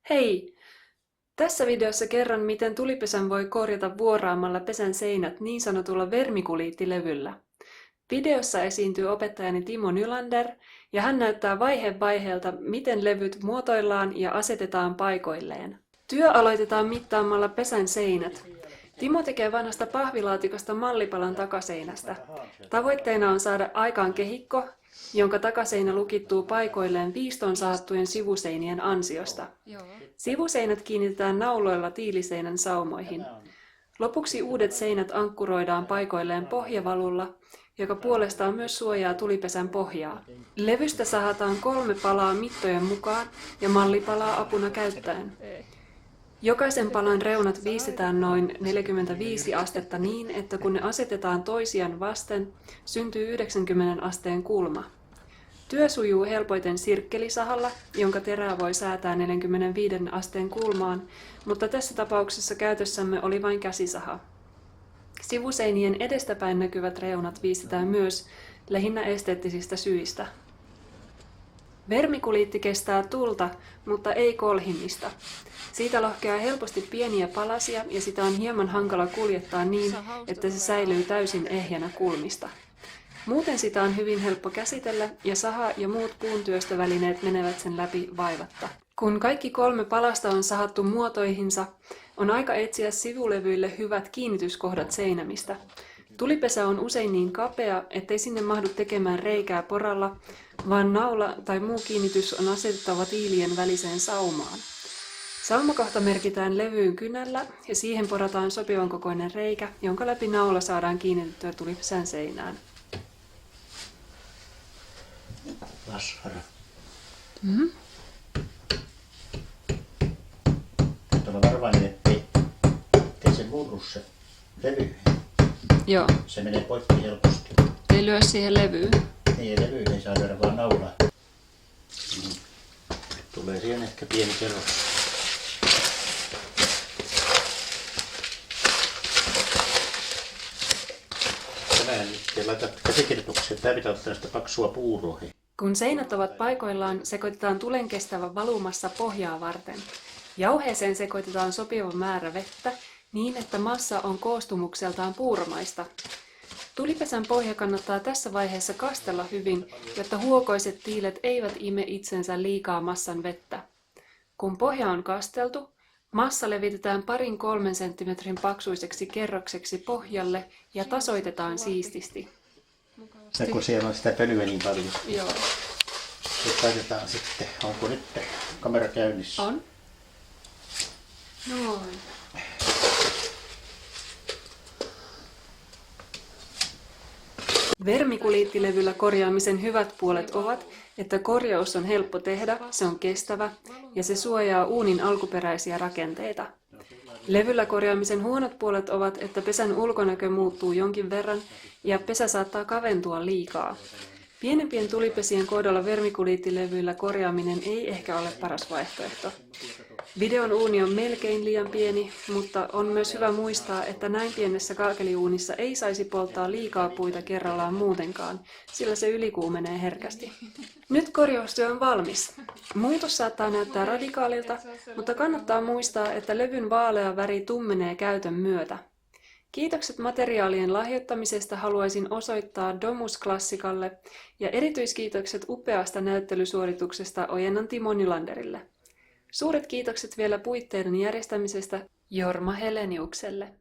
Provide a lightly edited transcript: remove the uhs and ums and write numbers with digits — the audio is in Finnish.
Hei! Tässä videossa kerron, miten tulipesän voi korjata vuoraamalla pesän seinät niin sanotulla vermikuliittilevyllä. Videossa esiintyy opettajani Timo Nylander ja hän näyttää vaihe vaiheelta, miten levyt muotoillaan ja asetetaan paikoilleen. Työ aloitetaan mittaamalla pesän seinät. Timo tekee vanhasta pahvilaatikosta mallipalan takaseinästä. Tavoitteena on saada aikaan kehikko, jonka takaseinä lukittuu paikoilleen viistoon sahattujen sivuseinien ansiosta. Sivuseinät kiinnitetään nauloilla tiiliseinän saumoihin. Lopuksi uudet seinät ankkuroidaan paikoilleen pohjavalulla, joka puolestaan myös suojaa tulipesän pohjaa. Levystä sahataan 3 palaa mittojen mukaan ja mallipalaa apuna käyttäen. Jokaisen palan reunat viistetään noin 45 astetta niin, että kun ne asetetaan toisiaan vasten, syntyy 90 asteen kulma. Työ sujuu helpoiten sirkkelisahalla, jonka terää voi säätää 45 asteen kulmaan, mutta tässä tapauksessa käytössämme oli vain käsisaha. Sivuseinien edestäpäin näkyvät reunat viistetään myös lähinnä esteettisistä syistä. Vermikuliitti kestää tulta, mutta ei kolhimista. Siitä lohkeaa helposti pieniä palasia ja sitä on hieman hankala kuljettaa niin, että se säilyy täysin ehjänä kulmista. Muuten sitä on hyvin helppo käsitellä ja saha ja muut puuntyöstövälineet menevät sen läpi vaivatta. Kun kaikki 3 palasta on sahattu muotoihinsa, on aika etsiä sivulevyille hyvät kiinnityskohdat seinämistä. Tulipesä on usein niin kapea, ettei sinne mahdu tekemään reikää poralla, vaan naula tai muu kiinnitys on asetettava tiilien väliseen saumaan. Saumakohta merkitään levyyn kynällä ja siihen porataan sopivan kokoinen reikä, jonka läpi naula saadaan kiinnitettyä tulipesän seinään. Lasvara. Mm-hmm. Nyt on varovainen, ettei se murru se levy. Joo. Se menee poikki helposti. Ei lyö siihen levyyn. Niin, levyyn ei saa lyödä vaan naulaa. Tulee siihen ehkä pieni kerros. Tänään nyt laitat käsikirjoituksen. Tämä pitää ottaa sitä paksua puuroihin. Kun seinät ovat paikoillaan, sekoitetaan tulenkestävä valumassa pohjaa varten. Jauheeseen sekoitetaan sopiva määrä vettä niin, että massa on koostumukseltaan puuromaista. Tulipesän pohja kannattaa tässä vaiheessa kastella hyvin, jotta huokoiset tiilet eivät ime itsensä liikaa massan vettä. Kun pohja on kasteltu, massa levitetään 2-3 senttimetrin paksuiseksi kerrokseksi pohjalle ja tasoitetaan siististi. Ja kun siellä on sitä pölyä niin paljon. Joo. Nyt laitetaan sitten. Onko nyt kamera käynnissä? On. Noin. Vermikuliittilevyllä korjaamisen hyvät puolet ovat, että korjaus on helppo tehdä, se on kestävä ja se suojaa uunin alkuperäisiä rakenteita. Levyllä korjaamisen huonot puolet ovat, että pesän ulkonäkö muuttuu jonkin verran ja pesä saattaa kaventua liikaa. Pienempien tulipesien kohdalla vermikuliittilevyillä korjaaminen ei ehkä ole paras vaihtoehto. Videon uuni on melkein liian pieni, mutta on myös hyvä muistaa, että näin pienessä kaakeliuunissa ei saisi polttaa liikaa puita kerrallaan muutenkaan, sillä se ylikuumenee herkästi. Nyt korjaustyö on valmis. Muutos saattaa näyttää radikaalilta, mutta kannattaa muistaa, että levyn vaalea väri tummenee käytön myötä. Kiitokset materiaalien lahjoittamisesta haluaisin osoittaa Domus Classikalle ja erityiskiitokset upeasta näyttelysuorituksesta ojennan Timo Nylanderille. Suuret kiitokset vielä puitteiden järjestämisestä Jorma Heleniukselle.